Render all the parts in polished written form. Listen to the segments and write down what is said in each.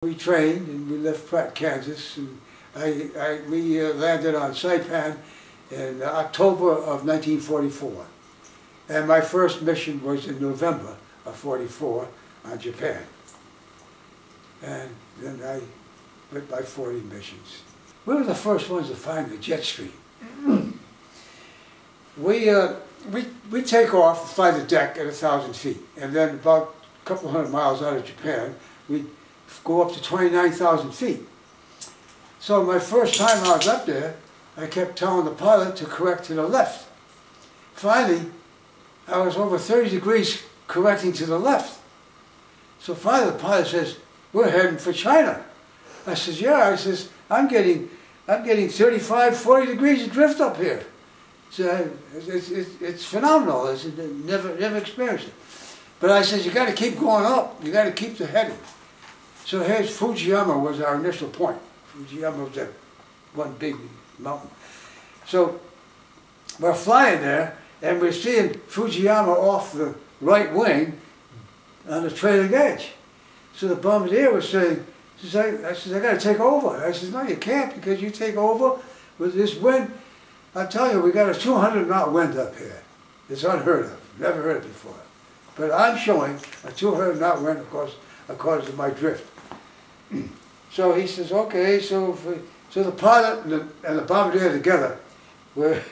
We trained and we left Pratt, Kansas. And we landed on Saipan in October of 1944. And my first mission was in November of '44 on Japan. And then I went by 40 missions. We were the first ones to find the jet stream. We take off, fly the deck at 1,000 feet, and then about a couple hundred miles out of Japan, we go up to 29,000 feet. So my first time I was up there, I kept telling the pilot to correct to the left. Finally, I was over 30 degrees correcting to the left. So finally the pilot says, "We're heading for China." I says, "Yeah." I says, I'm getting 35, 40 degrees of drift up here. So it's phenomenal. I said, never experienced it. But I said, you got to keep going up. You got to keep the heading. So here's Fujiyama was our initial point. Fujiyama was that one big mountain. So we're flying there, and we're seeing Fujiyama off the right wing on the trailing edge. So the bombardier was saying, I said, I got to take over. I said, no, you can't, because you take over with this wind. I tell you, we got a 200-knot wind up here. It's unheard of. Never heard it before. But I'm showing a 200-knot wind, of course, according to my drift. So he says, okay, so the pilot and the bombardier together, we're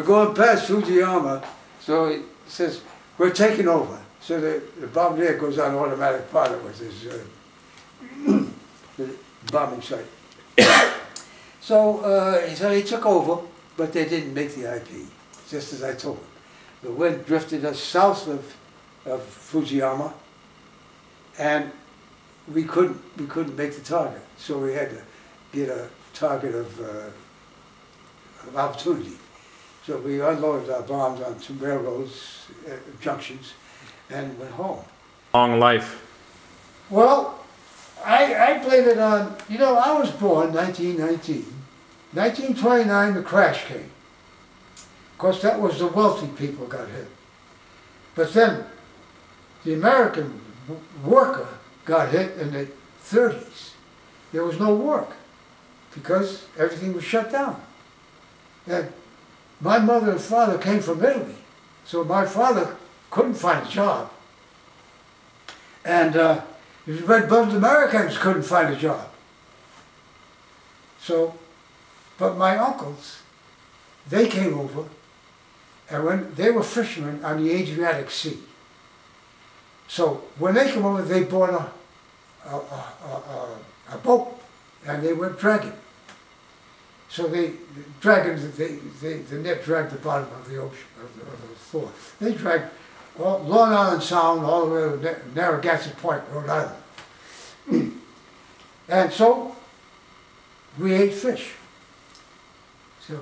going past Fujiyama. So he says, we're taking over. So the bombardier goes on automatic pilot with his the bombing site. So he took over, but they didn't make the IP, just as I told him. The wind drifted us south of Fujiyama, and we couldn't make the target. So we had to get a target of opportunity. So we unloaded our bombs on two railroads, junctions, and went home. Long life. Well, I blame it on, you know, I was born 1919. 1929, the crash came. Of course, that was the wealthy people got hit. But then the American worker got hit in the 30s. There was no work because everything was shut down. And my mother and father came from Italy, so my father couldn't find a job. And the red-blooded Americans couldn't find a job. So, but my uncles, they came over, and when they were fishermen on the Adriatic Sea. So when they came over, they bought a boat, and they went dragging. So the net dragged the bottom of the ocean, of the floor. They dragged Long Island Sound all the way to Narragansett Point, Rhode Island. And so we ate fish.